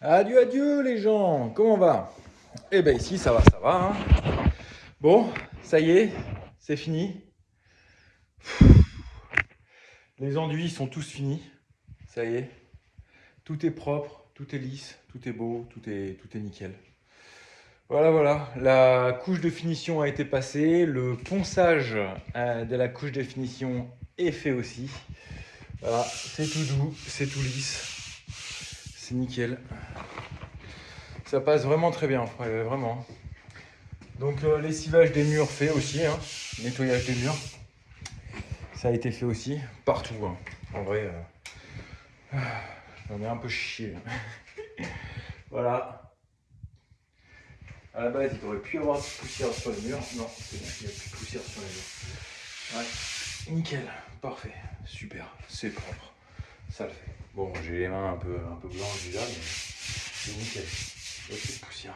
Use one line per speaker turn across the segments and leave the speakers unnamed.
Adieu, adieu les gens, comment on va? Eh ben ici ça va. Hein. Bon, ça y est, c'est fini. Les enduits sont tous finis. Ça y est, tout est propre, tout est lisse, tout est beau, tout est nickel. Voilà, voilà, la couche de finition a été passée, le ponçage de la couche de finition est fait aussi. Voilà, c'est tout doux, c'est tout lisse, c'est nickel. Ça passe vraiment très bien, vraiment. Donc lessivage des murs fait aussi, hein. Nettoyage des murs, ça a été fait aussi, partout. Hein. En vrai, j'en ai un peu chié. Voilà. À la base, il aurait pu y avoir de poussière sur les murs. Non, c'est bon, il n'y a plus de poussière sur les murs. Ouais. Nickel, parfait, super, c'est propre. Ça le fait. Bon, j'ai les mains un peu blanches déjà, mais c'est nickel. Il n'y a plus de poussière.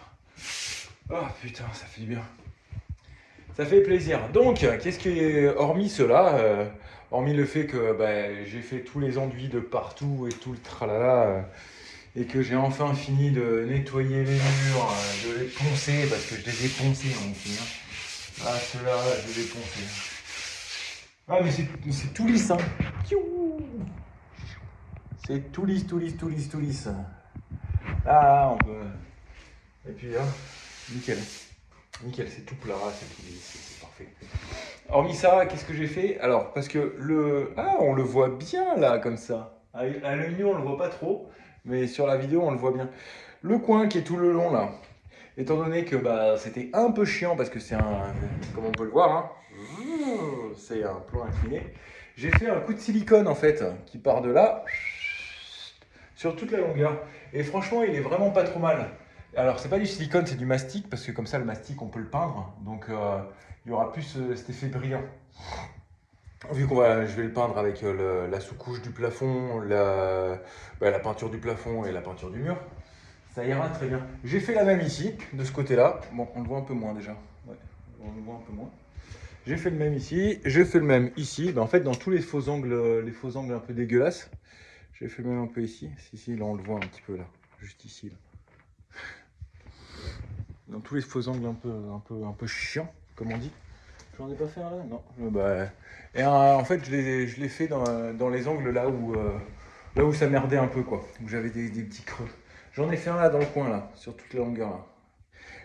Oh putain, ça fait du bien. Ça fait plaisir. Donc, qu'est-ce que, hormis cela, hormis le fait que j'ai fait tous les enduits de partout et tout le tralala, et que j'ai enfin fini de nettoyer les murs, de les poncer, parce que je les ai poncés en fait. Hein. Ah, ceux-là, je les ai poncés. Ah, mais c'est tout lisse, hein. C'est tout lisse, tout lisse, tout lisse, tout lisse. Ah, on peut. Et puis là, nickel. Nickel, c'est tout plat, c'est tout lisse, c'est parfait. Hormis ça, qu'est-ce que j'ai fait? Alors, parce que le... Ah, on le voit bien là, comme ça. À l'œil nu, on le voit pas trop, mais sur la vidéo, on le voit bien. Le coin qui est tout le long là, étant donné que c'était un peu chiant parce que c'est un... Comme on peut le voir, hein, c'est un plan incliné. J'ai fait un coup de silicone en fait, qui part de là, sur toute la longueur. Et franchement, il est vraiment pas trop mal. Alors, c'est pas du silicone, c'est du mastic, parce que comme ça, le mastic, on peut le peindre. Donc, il y aura plus cet effet brillant. Vu je vais le peindre avec la sous-couche du plafond, la peinture du plafond et la peinture du mur, ça ira très bien. J'ai fait la même ici, de ce côté-là. Bon, on le voit un peu moins déjà. Ouais, on le voit un peu moins. J'ai fait le même ici, j'ai fait le même ici. En fait, dans tous les faux angles un peu dégueulasses, j'ai fait le même un peu ici. Si, là, on le voit un petit peu là, juste ici. Là. Dans tous les faux angles un peu chiants, comme on dit. J'en ai pas fait un là? Non. Et en fait, je l'ai fait dans les angles là où ça merdait un peu, quoi. Où j'avais des petits creux. J'en ai fait un là dans le coin, là, sur toute la longueur, là.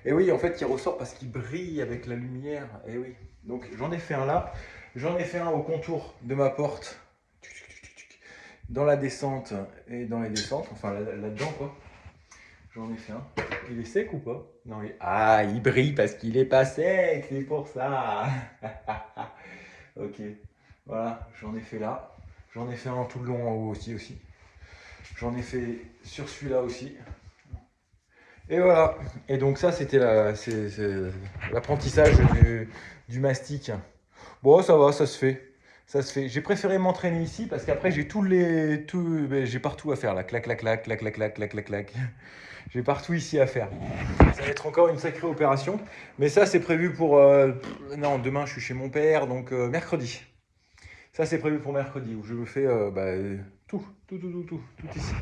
Et oui, en fait, il ressort parce qu'il brille avec la lumière. Et oui. Donc, j'en ai fait un là. J'en ai fait un au contour de ma porte. Dans la descente et dans les descentes. Enfin, là-dedans, quoi. J'en ai fait un. Il est sec ou pas? Non, ah, il brille parce qu'il est pas sec, c'est pour ça. Ok, voilà, j'en ai fait là. J'en ai fait un tout le long en haut aussi. J'en ai fait sur celui-là aussi. Et voilà. Et donc ça, c'était c'est l'apprentissage du mastic. Bon, ça va, ça se fait. Ça se fait. J'ai préféré m'entraîner ici parce qu'après j'ai partout à faire là. Clac, clac, clac, clac, clac, clac, clac, clac, clac. J'ai partout ici à faire. Ça va être encore une sacrée opération. Mais ça, c'est prévu pour... non, demain, je suis chez mon père, donc mercredi. Ça, c'est prévu pour mercredi, où je me fais tout ici.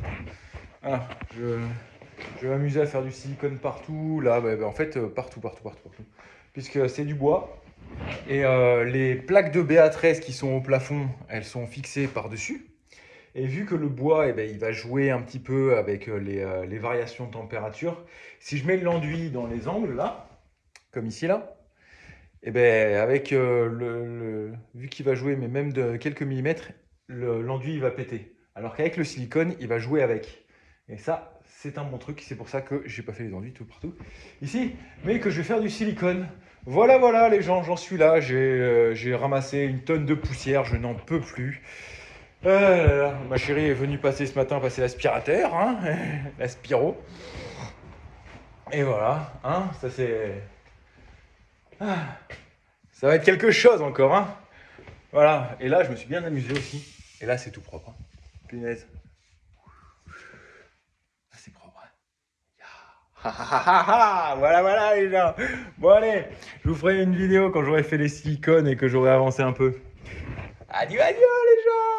Voilà, je vais m'amuser à faire du silicone partout. Là, en fait, partout. Puisque c'est du bois. Et les plaques de BA13 qui sont au plafond, elles sont fixées par-dessus. Et vu que le bois, il va jouer un petit peu avec les variations de température, si je mets l'enduit dans les angles, là, comme ici, là, avec vu qu'il va jouer, mais même de quelques millimètres, l'enduit, il va péter. Alors qu'avec le silicone, il va jouer avec. Et ça, c'est un bon truc. C'est pour ça que j'ai pas fait les enduits tout partout ici, mais que je vais faire du silicone. Voilà, voilà, les gens, j'en suis là. J'ai ramassé une tonne de poussière, je n'en peux plus. Ah là là, ma chérie est venue passer ce matin, passer l'aspirateur, hein, l'aspiro. Et voilà, hein, ça c'est... Ah, ça va être quelque chose encore, hein. Voilà, et là je me suis bien amusé aussi. Et là c'est tout propre, hein. Punaise. Là c'est propre, hein. Voilà, voilà les gens. Bon allez, je vous ferai une vidéo quand j'aurai fait les silicones et que j'aurai avancé un peu. Adieu, adieu les gens.